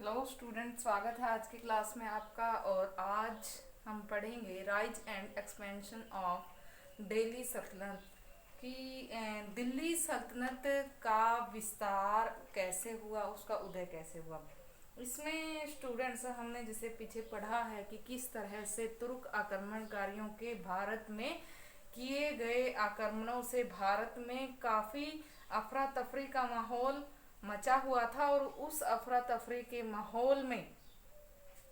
Hello student, स्वागत है आज की क्लास में आपका। और आज हम पढ़ेंगे rise and expansion of Delhi सल्तनत कि दिल्ली सल्तनत का विस्तार कैसे हुआ, उसका उदय कैसे हुआ। इसमें स्टूडेंट्स हमने जैसे पीछे पढ़ा है कि किस तरह से तुर्क आक्रमणकारियों के भारत में किए गए आक्रमणों से भारत में काफ़ी अफरा तफरी का माहौल मचा हुआ था। और उस अफरा तफरी के माहौल में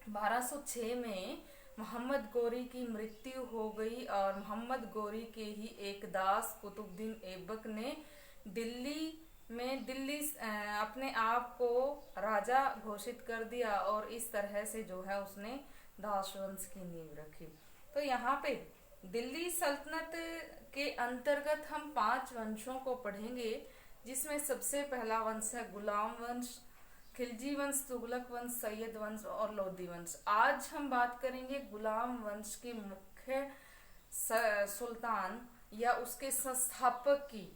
1206 में मोहम्मद गोरी की मृत्यु हो गई और मोहम्मद गोरी के ही एक दास कुतुबुद्दीन ऐबक ने दिल्ली अपने आप को राजा घोषित कर दिया और इस तरह से जो है उसने दास वंश की नींव रखी। तो यहाँ पे दिल्ली सल्तनत के अंतर्गत हम 5 वंशों को पढ़ेंगे, जिसमें सबसे पहला वंश है गुलाम वंश, खिलजी वंश, तुगलक वंश, सैयद वंश और लोधी वंश। आज हम बात करेंगे गुलाम वंश के मुख्य सुल्तान या उसके संस्थापक की,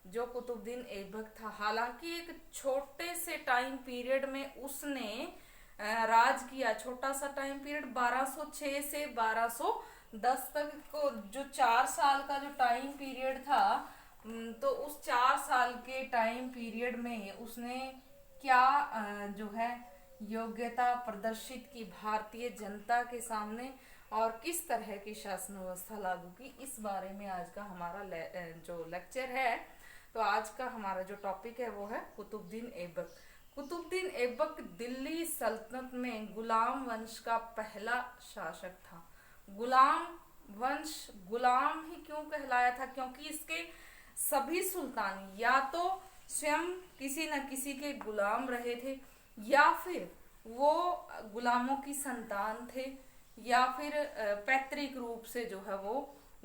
जो कुतुबुद्दीन ऐबक था। हालांकि एक छोटे से टाइम पीरियड में उसने राज किया, छोटा सा टाइम पीरियड 1206 से 1210 तक को, जो 4 साल का जो टाइम पीरियड था। तो उस 4 साल के टाइम पीरियड में उसने क्या जो है योग्यता प्रदर्शित की भारतीय जनता के सामने, और किस तरह की शासन व्यवस्था लागू की, इस बारे में आज का हमारा जो लेक्चर है। तो आज का हमारा जो टॉपिक है वो है कुतुबुद्दीन ऐबक। कुतुबुद्दीन ऐबक दिल्ली सल्तनत में गुलाम वंश का पहला शासक था। गुलाम वंश गुलाम ही क्यों कहलाया था? क्योंकि इसके सभी सुल्तान या तो स्वयं किसी न किसी के गुलाम रहे थे, या फिर वो गुलामों की संतान थे, या फिर पैतृक रूप से जो है वो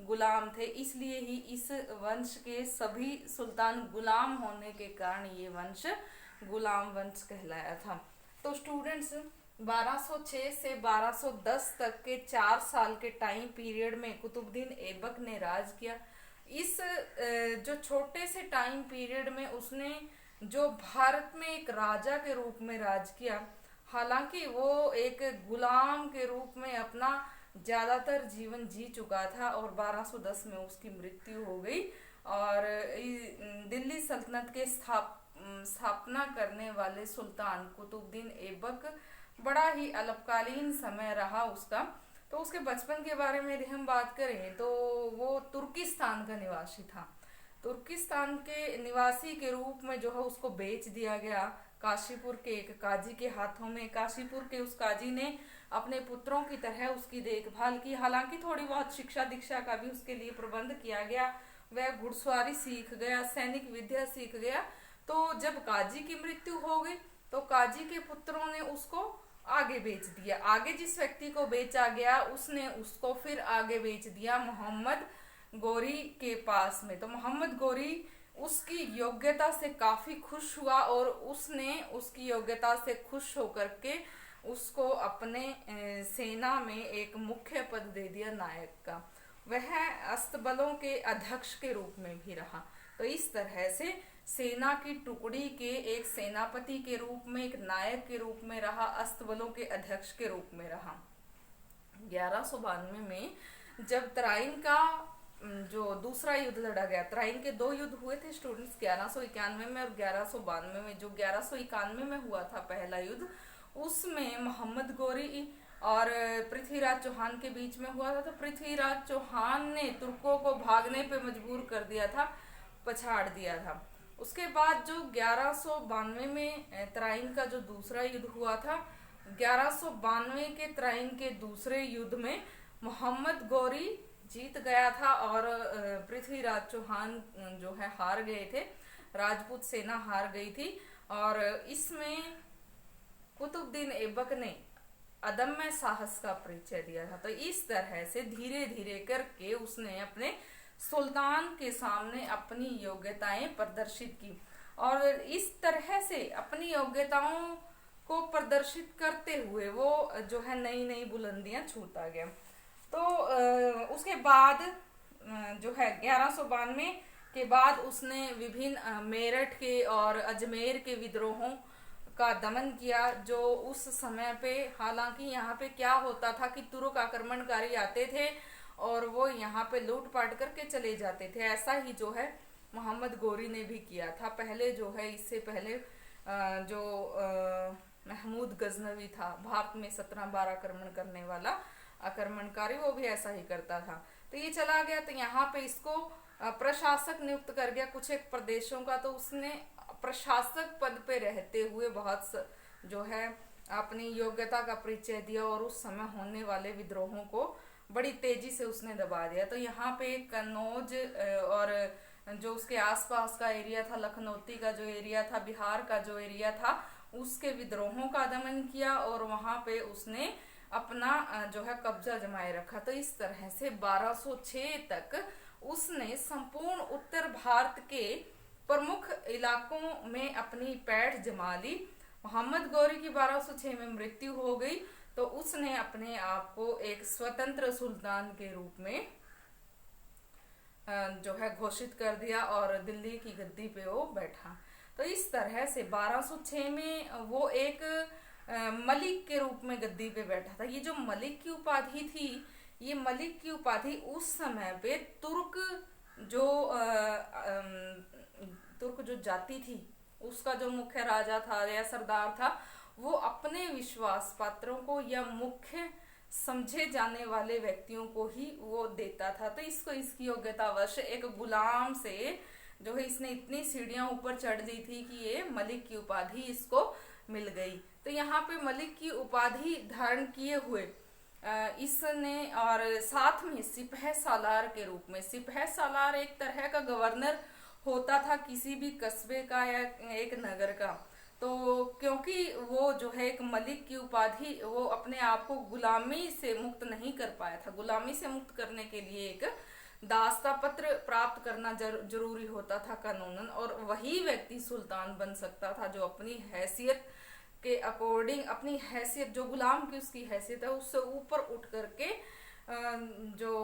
गुलाम थे। इसलिए ही इस वंश के सभी सुल्तान गुलाम होने के कारण ये वंश गुलाम वंश कहलाया था। तो स्टूडेंट्स, 1206 से 1210 तक के 4 साल के टाइम पीरियड में कुतुबुद्दीन ऐबक ने राज किया। इस जो छोटे से टाइम पीरियड में उसने जो भारत में एक राजा के रूप में राज किया, हालांकि वो एक गुलाम के रूप में अपना ज्यादातर जीवन जी चुका था और 1210 में उसकी मृत्यु हो गई। और दिल्ली सल्तनत के स्थापना करने वाले सुल्तान कुतुबुद्दीन ऐबक बड़ा ही अल्पकालीन समय रहा उसका। तो उसके बचपन के बारे में यदि हम बात करें तो वो तुर्किस्तान का निवासी था। तुर्किस्तान के निवासी के रूप में जो है उसको बेच दिया गया काशीपुर के एक काजी के हाथों में। काशीपुर के उस काजी ने अपने पुत्रों की तरह उसकी देखभाल की। हालांकि थोड़ी बहुत शिक्षा दीक्षा का भी उसके लिए प्रबंध किया गया। वह घुड़सवारी सीख गया, सैनिक विद्या सीख गया। तो जब काजी की मृत्यु हो गई तो काजी के पुत्रों ने उसको आगे बेच दिया। आगे जिस व्यक्ति को बेचा गया उसने उसको फिर आगे बेच दिया मोहम्मद गोरी के पास में। तो मोहम्मद गोरी उसकी योग्यता से काफी खुश हुआ और उसने उसकी योग्यता से खुश होकर के उसको अपने सेना में एक मुख्य पद दे दिया, नायक का। वह अस्तबलों के अध्यक्ष के रूप में भी रहा। तो इस तरह से सेना की टुकड़ी के एक सेनापति के रूप में, एक नायक के रूप में रहा, अस्तबलों के अध्यक्ष के रूप में रहा। 1192 में जब तराइन का जो दूसरा युद्ध लड़ा गया, तराइन के 2 युद्ध हुए थे स्टूडेंट्स, 1191 में और 1192 में। जो 1191 में हुआ था पहला युद्ध, उसमें मोहम्मद गोरी और पृथ्वीराज चौहान के बीच में हुआ था। तो पृथ्वीराज चौहान ने तुर्कों को भागने पे मजबूर कर दिया था, पछाड़ दिया था। उसके बाद जो 1192 में तराइन का जो दूसरा युद्ध हुआ था, 1192 के तराइन के दूसरे युद्ध में मोहम्मद गोरी जीत गया था और पृथ्वीराज चौहान जो है हार गए थे, राजपूत सेना हार गई थी। और इसमें कुतुबुद्दीन ऐबक ने अदम्य साहस का परिचय दिया था। तो इस तरह से धीरे धीरे करके उसने अपने सुल्तान के सामने अपनी योग्यताएं प्रदर्शित की और इस तरह से अपनी योग्यताओं को प्रदर्शित करते हुए वो जो है नई नई बुलंदियां छूता गया। तो उसके बाद जो है 1192 के बाद उसने विभिन्न मेरठ के और अजमेर के विद्रोहों का दमन किया, जो उस समय पे, हालांकि यहाँ पे क्या होता था कि तुर्क आक्रमणकारी आते थे और वो यहाँ पे लूटपाट करके चले जाते थे। ऐसा ही जो है मोहम्मद गोरी ने भी किया था। पहले जो है, इससे पहले जो महमूद गजनवी था, भारत में 1712 आक्रमण करने वाला आक्रमणकारी, वो भी ऐसा ही करता था। तो ये चला गया, तो यहाँ पे इसको प्रशासक नियुक्त कर गया कुछ एक प्रदेशों का। तो उसने प्रशासक पद पे रहते हुए बहुत जो है अपनी योग्यता का परिचय दिया और उस समय होने वाले विद्रोहों को बड़ी तेजी से उसने दबा दिया। तो यहाँ पे कन्नौज और जो उसके आसपास का एरिया था, लखनौती का जो एरिया था, बिहार का जो एरिया था, उसके विद्रोहों का दमन किया और वहां पे उसने अपना जो है कब्जा जमाए रखा। तो इस तरह से 1206 तक उसने संपूर्ण उत्तर भारत के प्रमुख इलाकों में अपनी पैठ जमा ली। मोहम्मद गौरी की 1206 में मृत्यु हो गई, तो उसने अपने आप को एक स्वतंत्र सुल्तान के रूप में जो है घोषित कर दिया और दिल्ली की गद्दी पे वो बैठा। तो इस तरह से 1206 में वो एक मलिक के रूप में गद्दी पे बैठा था। ये जो मलिक की उपाधि थी, ये मलिक की उपाधि उस समय पे तुर्क जो जाति थी, उसका जो मुख्य राजा था या सरदार था, वो अपने विश्वास पात्रों को या मुख्य समझे जाने वाले व्यक्तियों को ही वो देता था। तो इसको इसकी योग्यतावश एक गुलाम से जो है इसने इतनी सीढ़ियां ऊपर चढ़ दी थी कि ये मलिक की उपाधि इसको मिल गई। तो यहाँ पे मलिक की उपाधि धारण किए हुए इसने, और साथ में सिपह सालार के रूप में, सिपह सालार एक तरह का गवर्नर होता था किसी भी कस्बे का या एक नगर का। तो क्योंकि वो जो है एक मलिक की उपाधि, वो अपने आप को गुलामी से मुक्त नहीं कर पाया था। गुलामी से मुक्त करने के लिए एक दास्ता पत्र प्राप्त करना जरूरी होता था कानूनन, और वही व्यक्ति सुल्तान बन सकता था जो अपनी हैसियत के अकॉर्डिंग, अपनी हैसियत जो गुलाम की उसकी हैसियत है उससे ऊपर उठ करके जो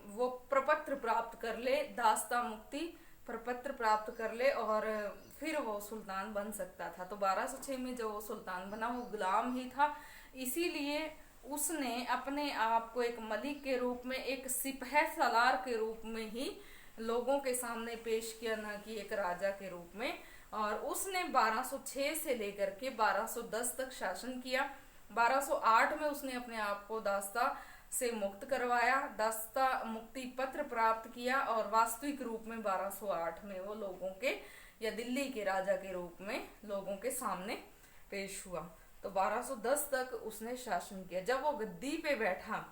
वो प्रपत्र प्राप्त कर ले, दास्ता मुक्ति प्रपत्र प्राप्त कर ले और फिर वो सुल्तान बन सकता था। तो 1206 में जो वो सुल्तान बना वो गुलाम ही था, इसीलिए उसने अपने आप को एक मलिक के रूप में, एक सिपह सालार के रूप में ही लोगों के सामने पेश किया, न कि एक राजा के रूप में। और उसने 1206 से लेकर के 1210 तक शासन किया। 1208 में उसने अपने आप को दास्ता से मुक्त करवाया, दास्ता मुक्ति पत्र प्राप्त किया और वास्तविक रूप में 1208 में वो लोगों के या दिल्ली के राजा के रूप में लोगों के सामने पेश हुआ। तो 1210 तक उसने शासन किया। जब वो गद्दी पे बैठा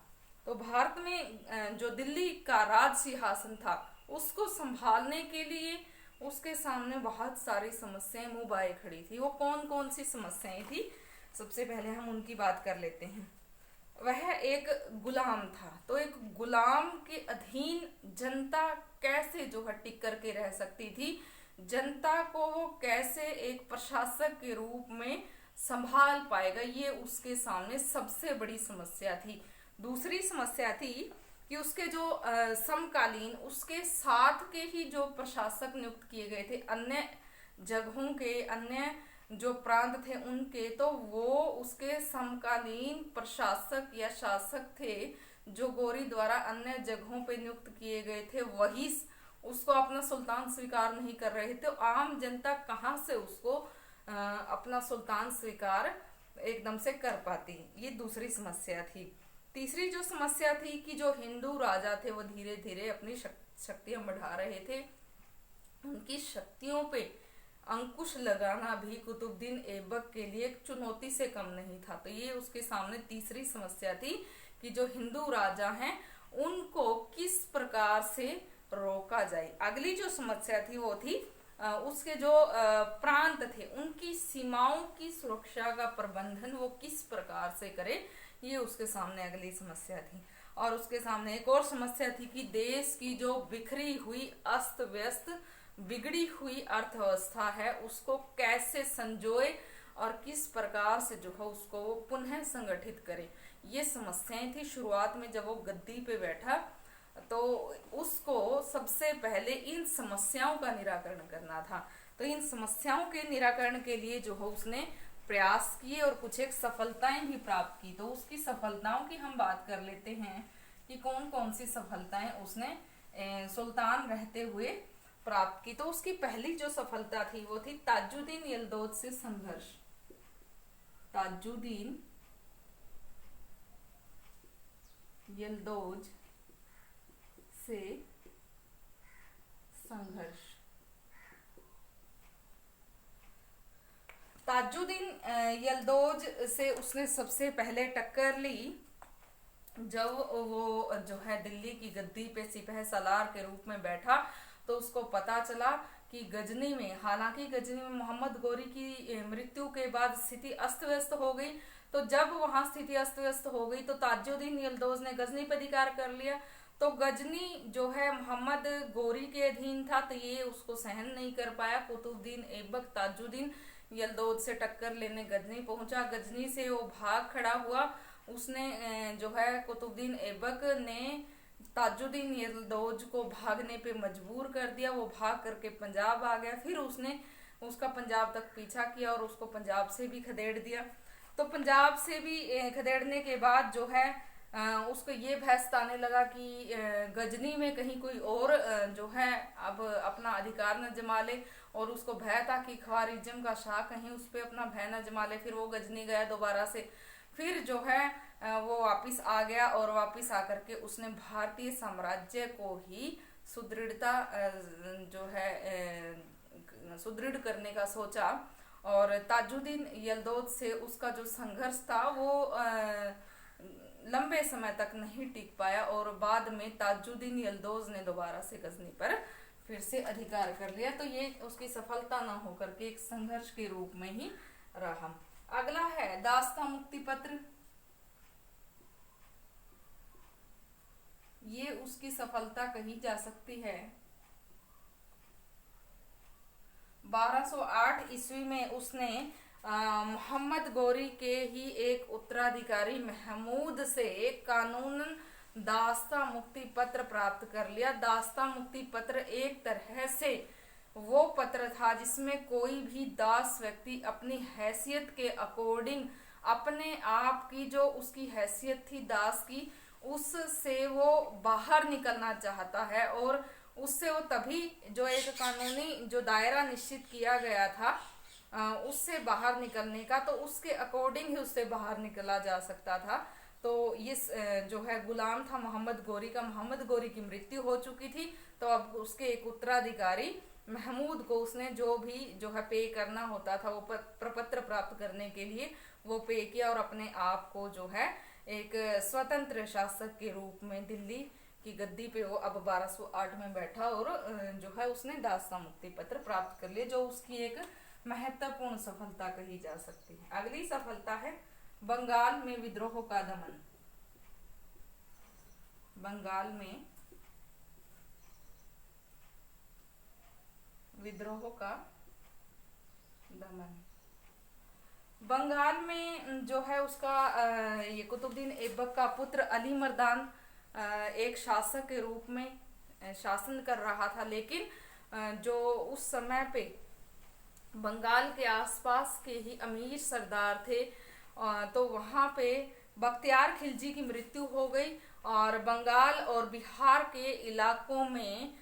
तो भारत में जो दिल्ली का राज सिंहासन था उसको संभालने के लिए उसके सामने बहुत सारी समस्याएं मुंह बाए खड़ी थी। वो कौन कौन सी समस्याएं थी, सबसे पहले हम उनकी बात कर लेते हैं। वह एक गुलाम था, तो एक गुलाम के अधीन जनता कैसे जो है टिक करके रह सकती थी, जनता को वो कैसे एक प्रशासक के रूप में संभाल पाएगा, ये उसके सामने सबसे बड़ी समस्या थी। दूसरी समस्या थी कि उसके जो समकालीन उसके साथ के ही जो प्रशासक नियुक्त किए गए थे अन्य जगहों के, अन्य जो प्रांत थे उनके, तो वो उसके समकालीन प्रशासक या शासक थे जो गौरी द्वारा अन्य जगहों पे नियुक्त किए गए थे, वही उसको अपना सुल्तान स्वीकार नहीं कर रहे थे। आम जनता कहाँ से उसको अपना सुल्तान स्वीकार एकदम से कर पाती, ये दूसरी समस्या थी। तीसरी जो समस्या थी कि जो हिंदू राजा थे वो धीरे धीरे अपनी शक्तियां बढ़ा रहे थे, उनकी शक्तियों पे अंकुश लगाना भी कुतुबुद्दीन ऐबक के लिए एक चुनौती से कम नहीं था। तो ये उसके सामने तीसरी समस्या थी कि जो हिंदू राजा हैं उनको किस प्रकार से रोका जाए। अगली जो समस्या थी वो थी उसके जो प्रांत थे उनकी सीमाओं की सुरक्षा का प्रबंधन वो किस प्रकार से करे, ये उसके सामने अगली समस्या थी। और उसके सामने एक और समस्या थी कि देश की जो बिखरी हुई अस्त व्यस्त बिगड़ी हुई अर्थव्यवस्था है उसको कैसे संजोए और किस प्रकार से जो है उसको वो पुनः संगठित करे, ये समस्याएं थी। शुरुआत में जब वो गद्दी पे बैठा तो उसको सबसे पहले इन समस्याओं का निराकरण करना था। तो इन समस्याओं के निराकरण के लिए जो है उसने प्रयास किए और कुछ एक सफलताएं भी प्राप्त की। तो उसकी सफलताओं की हम बात कर लेते हैं कि कौन कौन सी सफलताएं उसने सुल्तान रहते हुए प्राप्त की। तो उसकी पहली जो सफलता थी वो थी ताजुद्दीन यलदौज से संघर्ष। ताजुद्दीन यलदौज से संघर्ष। ताजुद्दीन यलदौज से उसने सबसे पहले टक्कर ली जब वो जो है दिल्ली की गद्दी पे सिपह सलार के रूप में बैठा। तो उसको पता चला कि गजनी में, हालांकि गजनी में मोहम्मद गोरी की मृत्यु के बाद स्थिति अस्त व्यस्त हो गई। तो जब वहां स्थिति अस्त व्यस्त हो गई तो ताजुद्दीन यलदौज ने गजनी पर अधिकार कर लिया। तो गजनी जो है मोहम्मद गोरी के अधीन था, तो ये उसको सहन नहीं कर पाया। कुतुबुद्दीन ऐबक ताजुद्दीन यलदौज से टक्कर लेने गजनी पहुंचा। गजनी से वो भाग खड़ा हुआ। उसने जो है कुतुबुद्दीन ऐबक ने ताजुद्दीन यलदौज को भागने पे मजबूर कर दिया। वो भाग करके पंजाब आ गया। फिर उसने उसका पंजाब तक पीछा किया और उसको पंजाब से भी खदेड़ दिया। तो पंजाब से भी खदेड़ने के बाद जो है उसको ये बहस आने लगा कि गजनी में कहीं कोई और जो है अब अपना अधिकार न जमा ले, और उसको भय था कि ख्वारिज्म का शाह कहीं उस पर अपना भय न जमा ले। फिर वो गजनी गया दोबारा से। फिर जो है वो वापिस आ गया और वापिस आकर के उसने भारतीय साम्राज्य को ही सुदृढ़ता जो है सुदृढ़ करने का सोचा। और ताजुद्दीन यलदौज से उसका जो संघर्ष था वो लंबे समय तक नहीं टिक पाया और बाद में ताजुद्दीन यलदौज ने दोबारा से गजनी पर फिर से अधिकार कर लिया। तो ये उसकी सफलता ना होकर के एक संघर्ष के रूप में ही रहा। अगला है दास्ता मुक्ति पत्र। ये उसकी सफलता कही जा सकती है। 1208 ईस्वी में उसने मोहम्मद गोरी के ही एक उत्तराधिकारी महमूद से कानूनन दास्ता मुक्ति पत्र प्राप्त कर लिया। दास्ता मुक्ति पत्र एक तरह से वो पत्र था जिसमें कोई भी दास व्यक्ति अपनी हैसियत के अकॉर्डिंग अपने आप की जो उसकी हैसियत थी दास की, उससे वो बाहर निकलना चाहता है और उससे वो तभी जो एक कानूनी जो दायरा निश्चित किया गया था उससे बाहर निकलने का, तो उसके अकॉर्डिंग ही उससे बाहर निकला जा सकता था। तो ये जो है गुलाम था मोहम्मद गोरी का। मोहम्मद गोरी की मृत्यु हो चुकी थी, तो अब उसके एक उत्तराधिकारी महमूद को उसने जो भी जो है पे करना होता था वो प्रपत्र प्राप्त करने के लिए वो पे किया और अपने आप को जो है एक स्वतंत्र शासक के रूप में दिल्ली की गद्दी पे वो अब 1208 में बैठा और जो है उसने दास्ता मुक्ति पत्र प्राप्त कर लिया, जो उसकी एक महत्वपूर्ण सफलता कही जा सकती है। अगली सफलता है बंगाल में विद्रोह का दमन। बंगाल में विद्रोह का दमन। बंगाल में जो है उसका ये कुतुबुद्दीन ऐबक का पुत्र अली मर्दान एक शासक के रूप में शासन कर रहा था, लेकिन जो उस समय पे बंगाल के आसपास के ही अमीर सरदार थे तो वहाँ पे बख्तियार खिलजी की मृत्यु हो गई और बंगाल और बिहार के इलाकों में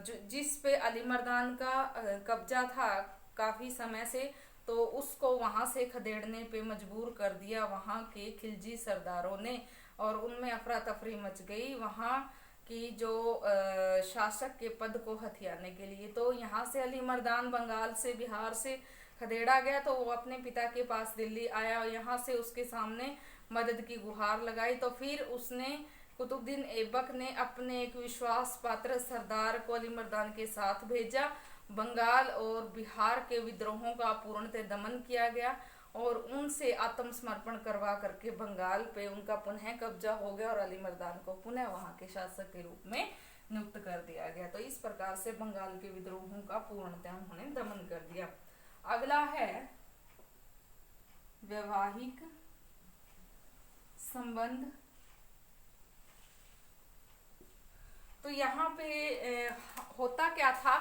जिस पे अली मर्दान का कब्जा था काफी समय से, तो उसको वहां से खदेड़ने पे मजबूर कर दिया वहां के खिलजी सरदारों ने और उनमें अफरा तफरी मच गई वहां की जो शासक के पद को हथियाने के लिए। तो यहाँ से अली मर्दान बंगाल से बिहार से खदेड़ा गया, तो वो अपने पिता के पास दिल्ली आया और यहाँ से उसके सामने मदद की गुहार लगाई। तो फिर उसने कुतुबुद्दीन ऐबक ने अपने एक विश्वास पात्र सरदार को अली मर्दान के साथ भेजा। बंगाल और बिहार के विद्रोहों का पूर्णतः दमन किया गया और उनसे आत्मसमर्पण करवा करके बंगाल पे उनका पुनः कब्जा हो गया और अली मर्दान को पुनः वहां के शासक के रूप में नियुक्त कर दिया गया। तो इस प्रकार से बंगाल के विद्रोहों का पूर्णतः उन्होंने दमन कर दिया। अगला है वैवाहिक संबंध। तो यहाँ पे होता क्या था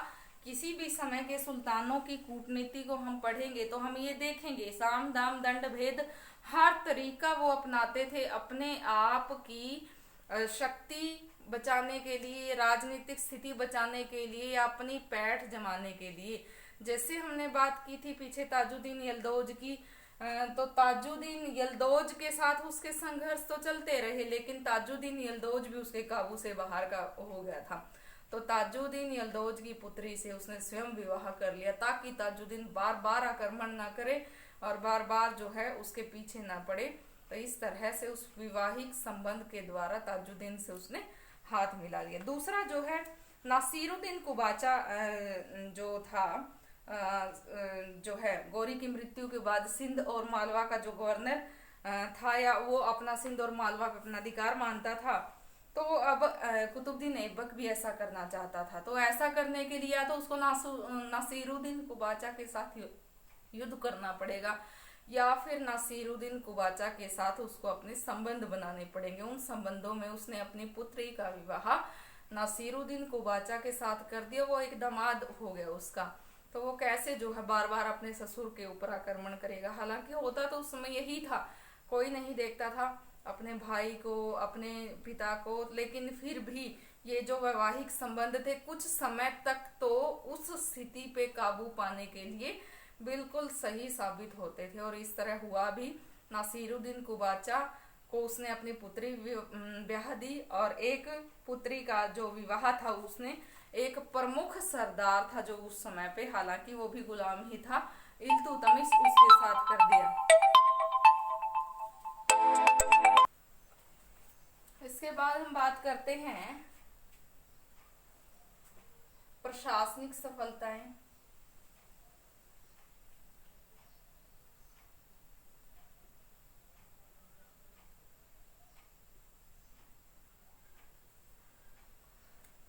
किसी भी समय के सुल्तानों की कूटनीति को हम पढ़ेंगे तो हम ये देखेंगे, साम दाम दंड भेद हर तरीका वो अपनाते थे अपने आप की शक्ति बचाने के लिए, राजनीतिक स्थिति बचाने के लिए या अपनी पैठ जमाने के लिए। जैसे हमने बात की थी पीछे ताजुद्दीन यलदौज की, तो ताजुद्दीन यलदौज के साथ उसके संघर्ष तो चलते रहे, लेकिन ताजुद्दीन यलदौज भी उसके काबू से बाहर का हो गया था। तो ताजुद्दीन यलदौज की पुत्री से उसने स्वयं विवाह कर लिया ताकि ताजुद्दीन बार बार आक्रमण ना करे और बार बार जो है उसके पीछे ना पड़े। तो इस तरह से उस विवाहिक संबंध के द्वारा ताजुद्दीन से उसने हाथ मिला लिया। दूसरा जो है नासिरुद्दीन कुबाचा जो था, जो है गौरी की मृत्यु के बाद सिंध और मालवा का जो गवर्नर था, या वो अपना सिंध और मालवा पे अपना अधिकार मानता था। तो अब कुतुबुद्दीन ऐबक भी ऐसा करना चाहता था। तो ऐसा करने के लिए या तो उसको नासिरुद्दीन कुबाचा के साथ युद्ध करना पड़ेगा, या फिर नासिरुद्दीन कुबाचा के साथ उसको अपने संबंध बनाने पड़ेंगे। उन संबंधों में उसने अपनी पुत्री का विवाह नासिरुद्दीन कुबाचा के साथ कर दिया। वो एक दामाद हो गया उसका। तो वो कैसे जो है बार बार अपने ससुर के ऊपर आक्रमण करेगा। हालांकि होता तो उस समय यही था, कोई नहीं देखता था अपने भाई को, अपने पिता को, लेकिन फिर भी ये जो वैवाहिक संबंध थे कुछ समय तक तो उस स्थिति पे काबू पाने के लिए बिल्कुल सही साबित होते थे। और इस तरह हुआ भी। नासिरुद्दीन कुबाचा को उसने अपनी पुत्री ब्याह दी, और एक पुत्री का जो विवाह था उसने एक प्रमुख सरदार था जो उस समय पे, हालांकि वो भी गुलाम ही था, इल्तुतमिश, उसके साथ कर दिया। इसके बाद हम बात करते हैं प्रशासनिक सफलताएं।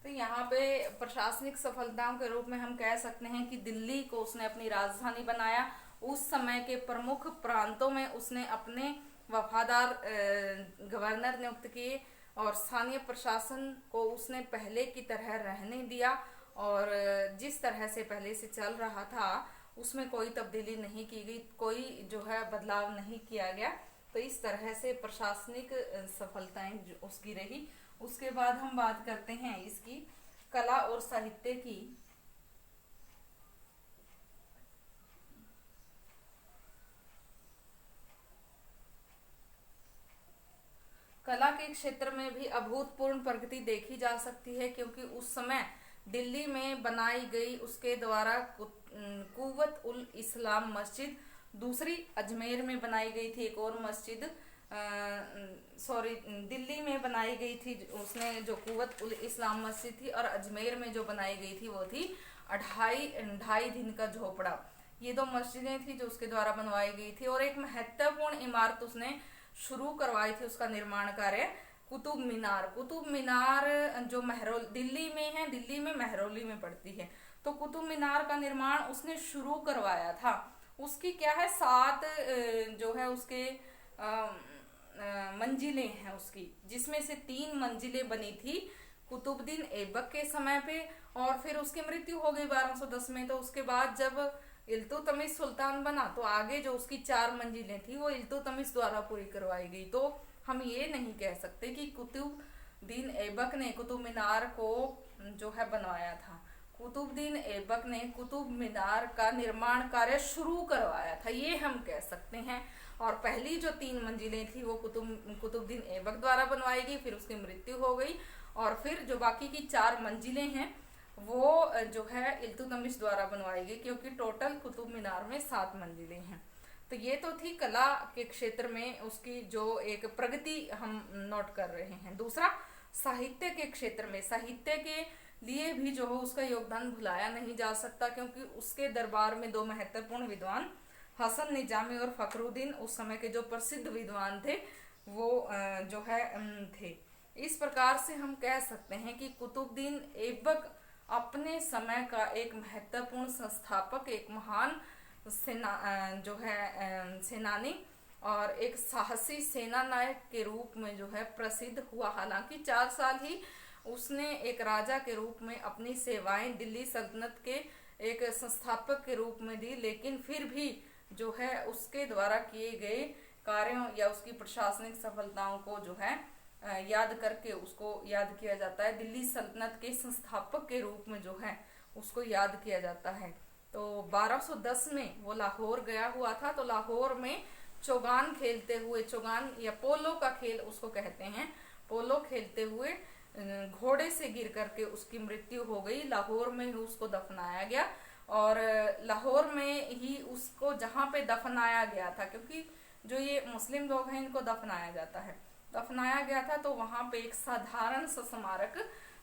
तो यहाँ पे प्रशासनिक सफलताओं के रूप में हम कह सकते हैं कि दिल्ली को उसने अपनी राजधानी बनाया। उस समय के प्रमुख प्रांतों में उसने अपने वफादार गवर्नर नियुक्त किए, और स्थानीय प्रशासन को उसने पहले की तरह रहने दिया, और जिस तरह से पहले से चल रहा था उसमें कोई तब्दीली नहीं की गई, कोई जो है बदलाव नहीं किया गया। तो इस तरह से प्रशासनिक सफलताएं उसकी रही। उसके बाद हम बात करते हैं इसकी कला और साहित्य की। कला के क्षेत्र में भी अभूतपूर्व प्रगति देखी जा सकती है, क्योंकि उस समय दिल्ली में बनाई गई उसके द्वारा कुव्वत उल इस्लाम मस्जिद, दूसरी अजमेर में बनाई गई थी एक और मस्जिद, दिल्ली में बनाई गई थी उसने जो कुव्वत उल इस्लाम मस्जिद थी, और अजमेर में जो बनाई गई थी वो थी ढाई दिन का झोपड़ा। ये दो मस्जिदें थी जो उसके द्वारा बनवाई गई थी। और एक महत्वपूर्ण इमारत उसने शुरू करवाई थी, उसका निर्माण कार्य, कुतुब मीनार। कुतुब मीनार जो दिल्ली में है, दिल्ली में मेहरौली में पड़ती है। तो कुतुब मीनार का निर्माण उसने शुरू करवाया था। उसकी क्या है, 7 जो है उसके मंजिलें हैं उसकी, जिसमें से 3 मंजिलें बनी थी कुतुबुद्दीन ऐबक के समय पे, और फिर उसकी मृत्यु हो गई 1210 में। तो उसके बाद जब इल्तुतमिश सुल्तान बना तो आगे जो उसकी 4 मंजिलें थी वो इल्तुतमिश द्वारा पूरी करवाई गई। तो हम ये नहीं कह सकते कि कुतुबुद्दीन ऐबक ने कुतुब मीनार को जो है बनवाया था। कुतुबुद्दीन ऐबक ने कुतुब मीनार का निर्माण कार्य शुरू करवाया था, ये हम कह सकते हैं। और पहली जो 3 मंजिलें थी वो कुतुबुद्दीन ऐबक द्वारा बनवाई गई, फिर उसकी मृत्यु हो गई, और फिर जो बाकी की 4 मंजिलें हैं वो जो है इल्तुतमिश द्वारा बनवाई गई, क्योंकि टोटल कुतुब मीनार में 7 मंजिलें हैं। तो ये तो थी कला के क्षेत्र में उसकी जो एक प्रगति हम नोट कर रहे हैं। दूसरा, साहित्य के क्षेत्र में, साहित्य के लिए भी जो है उसका योगदान भुलाया नहीं जा सकता, क्योंकि उसके दरबार में 2 महत्वपूर्ण विद्वान, हसन निजामी और फखरुद्दीन, उस समय के जो प्रसिद्ध विद्वान थे वो जो है थे। इस प्रकार से हम कह सकते हैं कि कुतुबुद्दीन ऐबक अपने समय का एक महत्वपूर्ण संस्थापक, एक महान जो है सेनानी और एक साहसी सेना नायक के रूप में जो है प्रसिद्ध हुआ। हालांकि 4 साल ही उसने एक राजा के रूप में अपनी सेवाएं दिल्ली सल्तनत के एक संस्थापक के रूप में दी, लेकिन फिर भी जो है उसके द्वारा किए गए कार्यों या उसकी प्रशासनिक सफलताओं को जो है याद करके उसको याद किया जाता है। दिल्ली सल्तनत के संस्थापक के रूप में जो है उसको याद किया जाता है। तो 1210 में वो लाहौर गया हुआ था, तो लाहौर में चौगान खेलते हुए, चौगान या पोलो का खेल उसको कहते हैं, पोलो खेलते हुए घोड़े से गिर करके उसकी मृत्यु हो गई। लाहौर में ही उसको दफनाया गया, और लाहौर में ही उसको जहाँ पे दफनाया गया था, क्योंकि जो ये मुस्लिम लोग हैं इनको दफनाया जाता है, दफनाया गया था, तो वहां पे एक साधारण सा स्मारक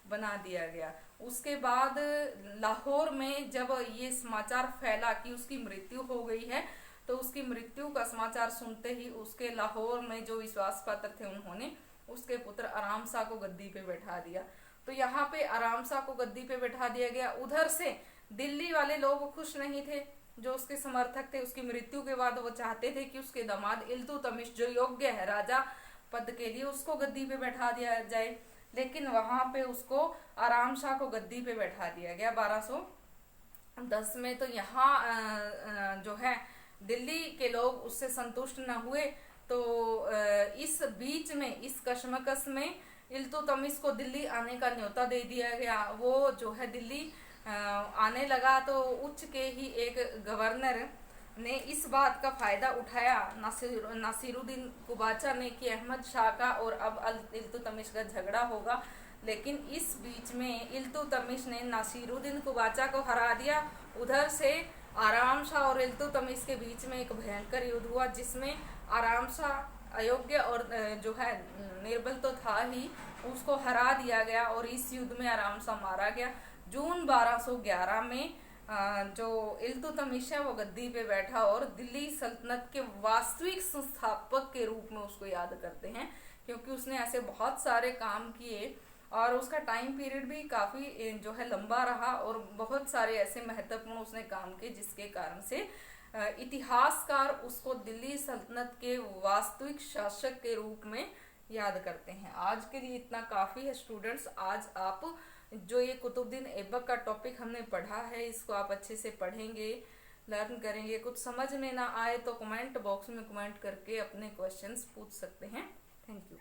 बना दिया गया। उसके बाद लाहौर में जब ये समाचार फैला कि उसकी मृत्यु हो गई है, तो उसकी मृत्यु का समाचार सुनते ही उसके लाहौर में जो विश्वास पात्र थे उन्होंने उसके पुत्र आराम शाह को गद्दी पे बैठा दिया। तो यहाँ पे आराम शाह को गद्दी पे बैठा दिया गया। उधर से दिल्ली वाले लोग खुश नहीं थे, जो उसके समर्थक थे। उसकी मृत्यु के बाद वो चाहते थे कि उसके दामाद इल्तुतमिश जो योग्य है राजा पद के लिए, उसको गद्दी पे बैठा दिया जाए, लेकिन वहां पे उसको आराम शाह को गद्दी पे बैठा दिया गया 1210 में। तो यहाँ जो है दिल्ली के लोग उससे संतुष्ट न हुए, तो इस बीच में, इस कशमकश में इल्तुतमिश को दिल्ली आने का न्योता दे दिया गया। वो जो है दिल्ली आने लगा, तो उच्च के ही एक गवर्नर ने इस बात का फायदा उठाया, नासिरुद्दीन कुबाचा ने, कि अहमद शाह का और अब इल्तुतमिश का झगड़ा होगा, लेकिन इस बीच में इल्तुतमिश ने नासिरुद्दीन कुबाचा को हरा दिया। उधर से आराम शाह और इल्तुतमिश के बीच में एक भयंकर युद्ध हुआ, जिसमें आराम शाह अयोग्य और जो है निर्बल तो था ही, उसको हरा दिया गया, और इस युद्ध में आराम शाह मारा गया। जून 1211 में जो इल्तुतमिश है वो गद्दी पे बैठा, और दिल्ली सल्तनत के वास्तविक संस्थापक के रूप में उसको याद करते हैं, क्योंकि उसने ऐसे बहुत सारे काम किए, और उसका टाइम पीरियड भी काफी जो है लंबा रहा, और बहुत सारे ऐसे महत्वपूर्ण उसने काम किए, जिसके कारण से इतिहासकार उसको दिल्ली सल्तनत के वास्तविक शासक के रूप में याद करते हैं। आज के लिए इतना काफी है स्टूडेंट्स। आज आप जो ये कुतुबुद्दीन ऐबक का टॉपिक हमने पढ़ा है, इसको आप अच्छे से पढ़ेंगे, लर्न करेंगे। कुछ समझ में ना आए तो कमेंट बॉक्स में कमेंट करके अपने क्वेश्चंस पूछ सकते हैं। Thank you.